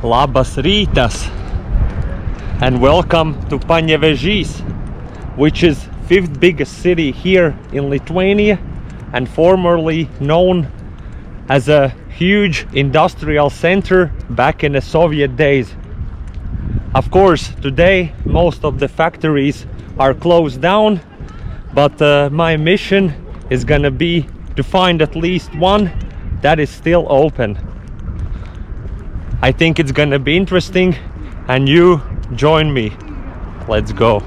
Labas rytas and welcome to Panevezys, which is 5th biggest city here in Lithuania and formerly known as a huge industrial center back in the Soviet days. Of course, today most of the factories are closed down, but my mission is gonna be to find at least one that is still open. I think it's gonna be interesting, and you join me. Let's go.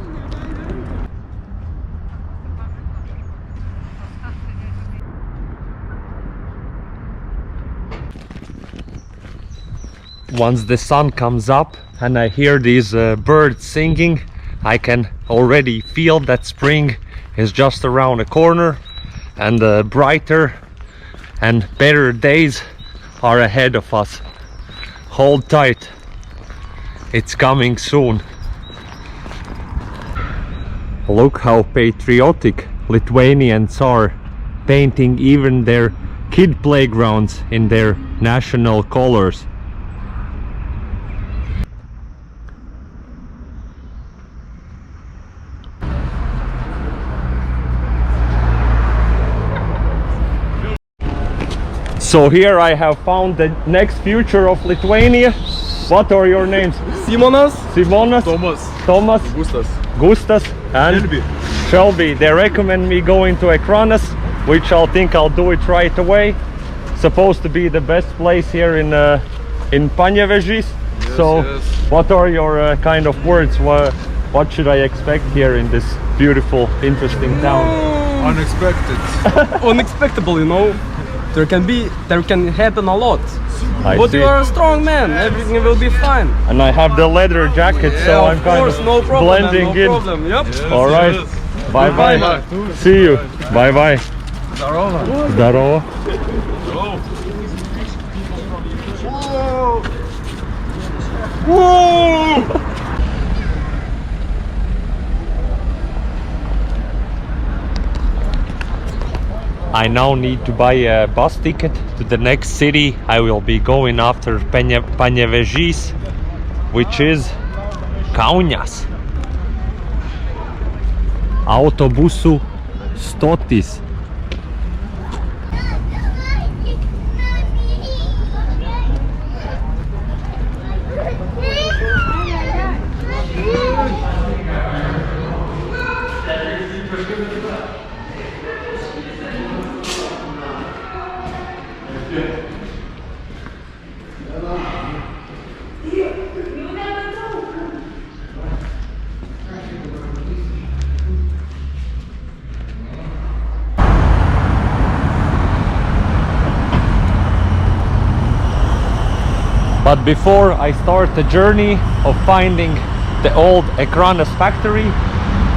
Once the sun comes up and I hear these birds singing, I can already feel that spring is just around the corner, and brighter and better days are ahead of us. Hold tight, it's coming soon. Look how patriotic Lithuanians are, painting even their kid playgrounds in their national colors. So here I have found the next future of Lithuania. What are your names? Simonas, Simonas, Thomas, Gustas and Shelby. They recommend me going to Ekranas, which I'll do it right away. Supposed to be the best place here in Panevezys. Yes, so yes. What are your kind of words? What should I expect here in this beautiful, interesting town? Unexpected. Unexpectable, you know. There can happen a lot. But you are a strong man, everything will be fine. And I have the leather jacket, Yeah, so I'm kind course, of no problem, blending no in. problem. Yep. Yes, alright, yes. Bye bye. See you. Bye bye. Здорово. Здорово. Whoa. I now need to buy a bus ticket to the next city. I will be going after Panevezys, which is Kaunas. Autobusų stotis. But before I start the journey of finding the old Ekranas factory,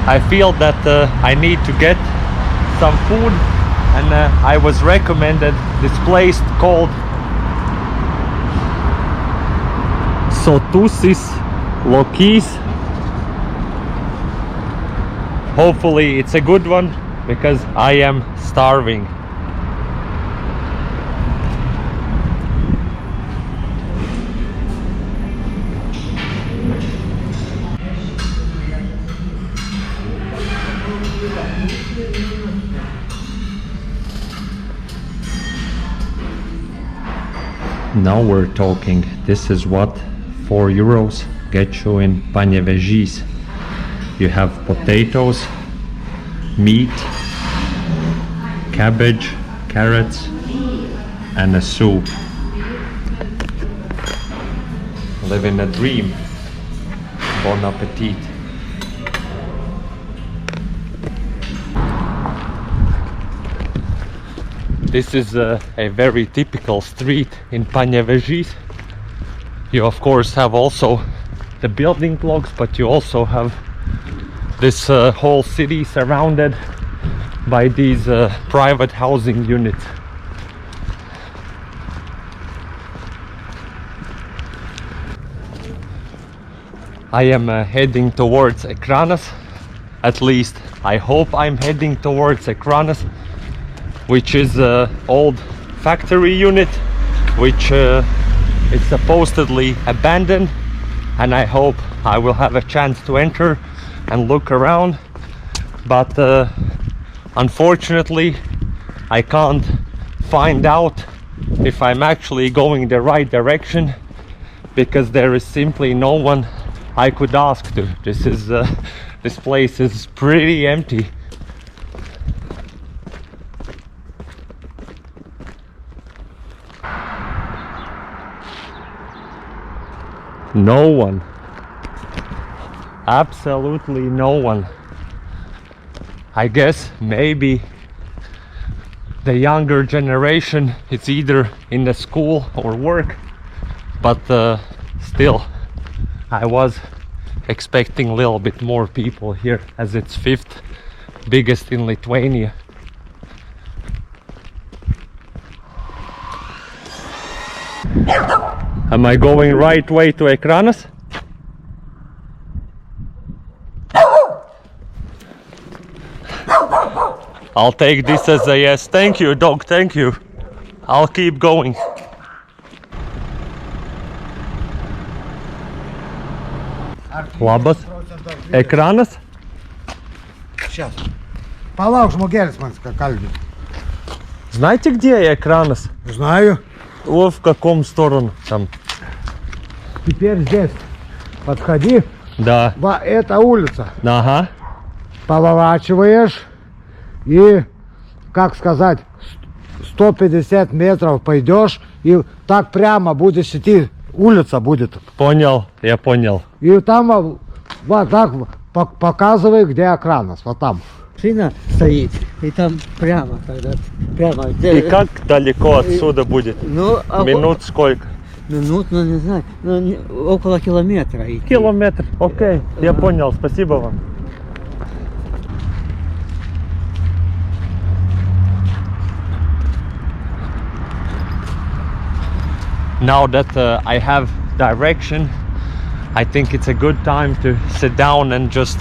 I feel that I need to get some food, and I was recommended this place called Sotusis Lokis. Hopefully it's a good one, because I am starving. Now we're talking. This is what 4 euros get you in Panevezys. You have potatoes, meat, cabbage, carrots, and a soup. Living a dream. Bon appetit. This is a very typical street in Panevezys. You of course have also the building blocks, but you also have this whole city surrounded by these private housing units. I am heading towards Ekranas. At least I hope I'm heading towards Ekranas, which is an old factory unit which It's supposedly abandoned, and I hope I will have a chance to enter and look around, but unfortunately I can't find out if I'm actually going the right direction, because there is simply no one I could ask to. This place is pretty empty. No one. Absolutely no one. I guess maybe the younger generation is either in the school or work, but still I was expecting a little bit more people here, as it's 5th biggest in Lithuania. Am I going right way to Ekranas? I'll take this as a yes. Thank you, dog, thank you. I'll keep going. Labas. Ekranas? Сейчас. Палауш Могельсманска кальбит. Знаете, где Ekranas? Знаю. О, в каком сторону там? Теперь здесь подходи. Да. Это улица. Ага. Поворачиваешь и, как сказать, 150 метров пойдешь и так прямо будешь идти. Улица будет. Понял, я понял. И там вот так показывай, где Ekranas. Вот там. Машина стоит, и там прямо, когда прямо. И как далеко отсюда будет? Ну, Минут сколько? Минут, ну не знаю, ну, около километра идти. Километр, окей, я понял, спасибо вам. Now that I have direction, I think it's a good time to sit down and just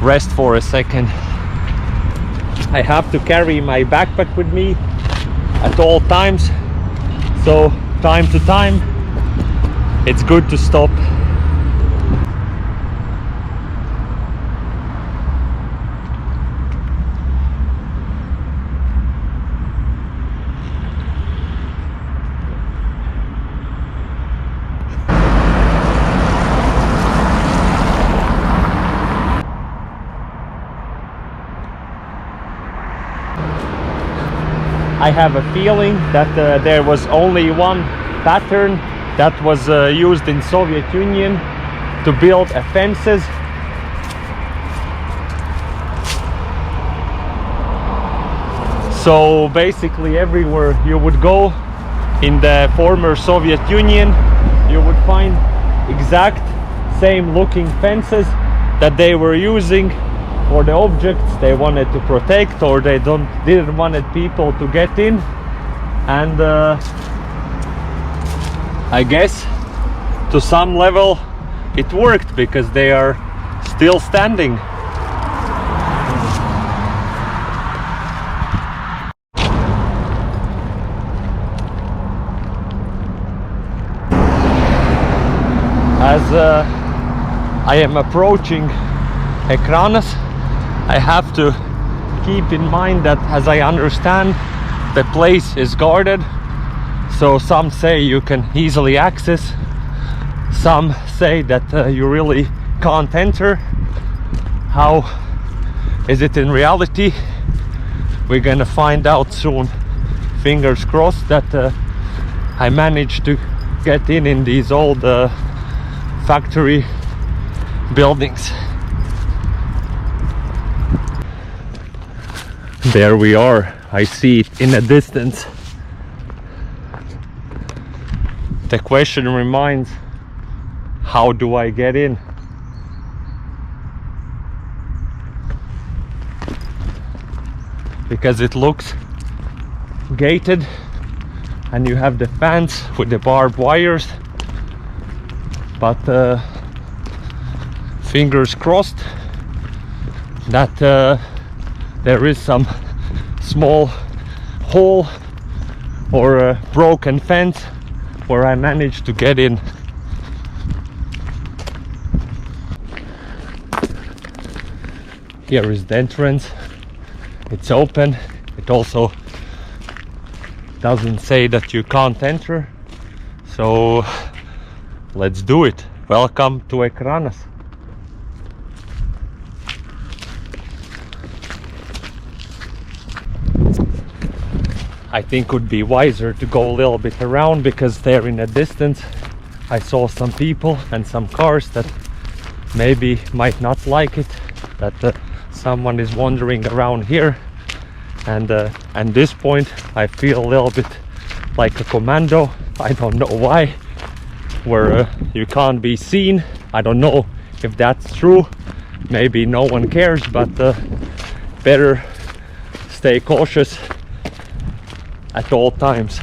rest for a second. I have to carry my backpack with me at all times, so time to time it's good to stop. I have a feeling that there was only one pattern that was used in Soviet Union to build fences. So basically everywhere you would go in the former Soviet Union, you would find exact same looking fences that they were using for the objects they wanted to protect, or they didn't wanted people to get in. And I guess to some level it worked, because they are still standing. As I am approaching Ekranas, I have to keep in mind that, as I understand, the place is guarded. So some say you can easily access, some say that you really can't enter. How is it in reality? We're gonna find out soon. Fingers crossed that I managed to get in these old factory buildings. There we are. I see it in the distance. The question remains, how do I get in? Because it looks gated, and you have the fence with the barbed wires, but fingers crossed that there is some small hole or a broken fence where I managed to get in. Here is the entrance. It's open. It also doesn't say that you can't enter. So let's do it. Welcome to Ekranas. I think it would be wiser to go a little bit around, because there in the distance I saw some people and some cars that maybe might not like it that someone is wandering around here, and at this point I feel a little bit like a commando. I don't know why, where you can't be seen. I don't know if that's true. Maybe no one cares, but better stay cautious at all times.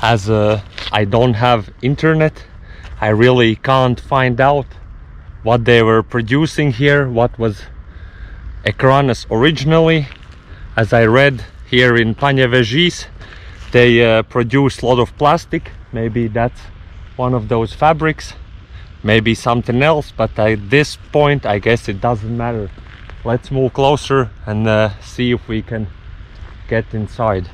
As I don't have internet, I really can't find out what they were producing here, what was Ekranas originally. As I read here in Panevezys, they produce a lot of plastic. Maybe that's one of those fabrics, maybe something else, but at this point I guess it doesn't matter. Let's move closer and see if we can get inside.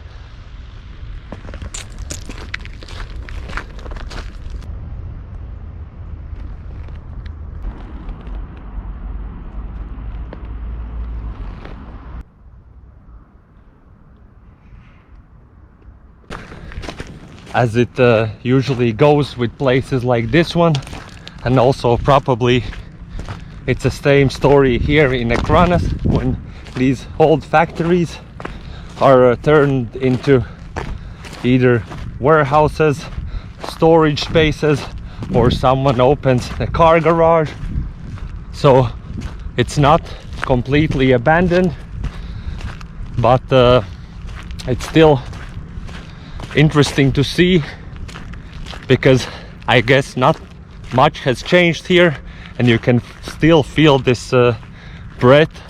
As it usually goes with places like this one, and also probably it's the same story here in Ekranas, when these old factories are turned into either warehouses, storage spaces, or someone opens a car garage. So it's not completely abandoned, but it's still interesting to see, because I guess not much has changed here, and you can still feel this breath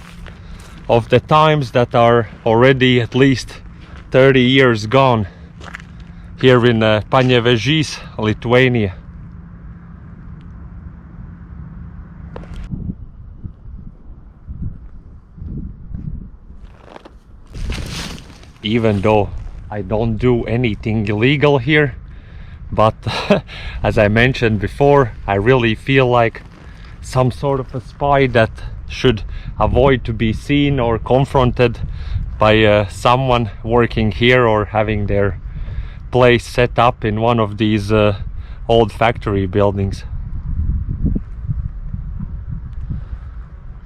of the times that are already at least 30 years gone here in Panevezys, Lithuania. Even though I don't do anything illegal here, but as I mentioned before, I really feel like some sort of a spy that should avoid to be seen or confronted by someone working here or having their place set up in one of these old factory buildings.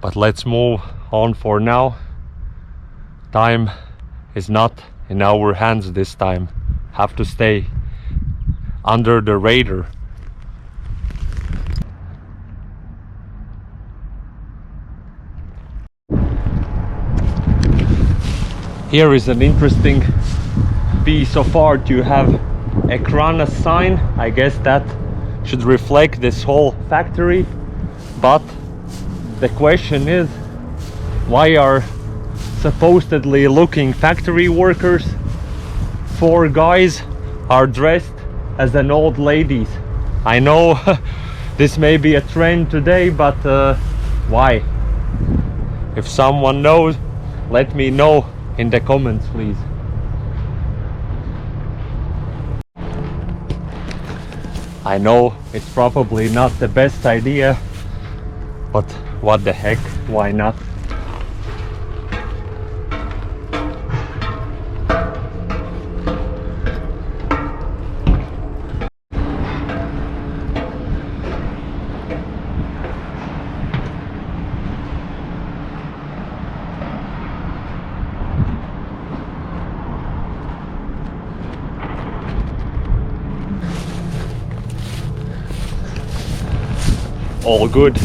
But let's move on for now. Time is not in our hands this time. Have to stay under the radar. Here is an interesting piece of art. You have Ekranas sign. I guess that should reflect this whole factory, but the question is, why are supposedly looking factory workers, 4 guys, are dressed as an old ladies? I know this may be a trend today, but why? If someone knows, let me know in the comments, please. I know it's probably not the best idea, but what the heck, why not? All good.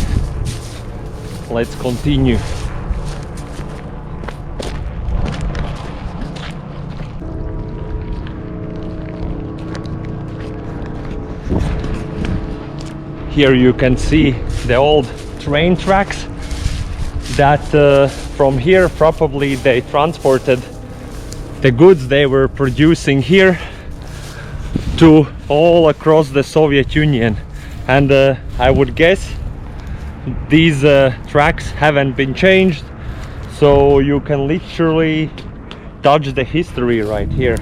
Let's continue. Here you can see the old train tracks that from here probably they transported the goods they were producing here to all across the Soviet Union. And I would guess these tracks haven't been changed, so you can literally touch the history right here.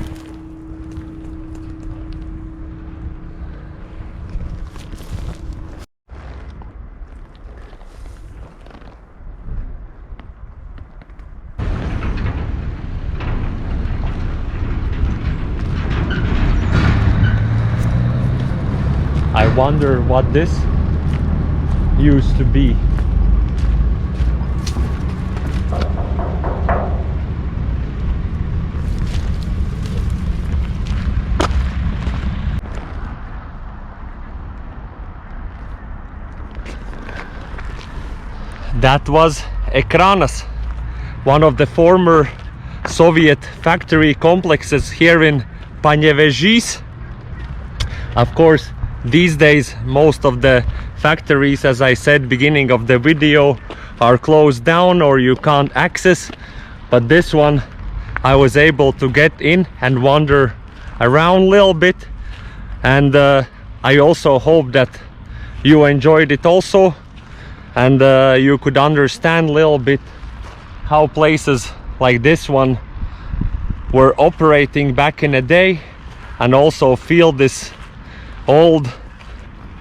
I wonder what this used to be. That was Ekranas, one of the former Soviet factory complexes here in Panevezys. Of course, these days most of the factories, as I said beginning of the video, are closed down or you can't access, but this one I was able to get in and wander around a little bit, and I also hope that you enjoyed it also, and you could understand a little bit how places like this one were operating back in the day, and also feel this old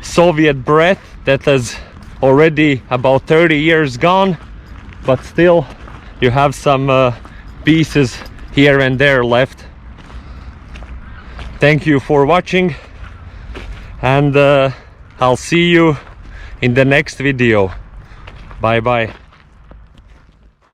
Soviet breath that is already about 30 years gone, but still you have some pieces here and there left. Thank you for watching, and I'll see you in the next video. Bye bye.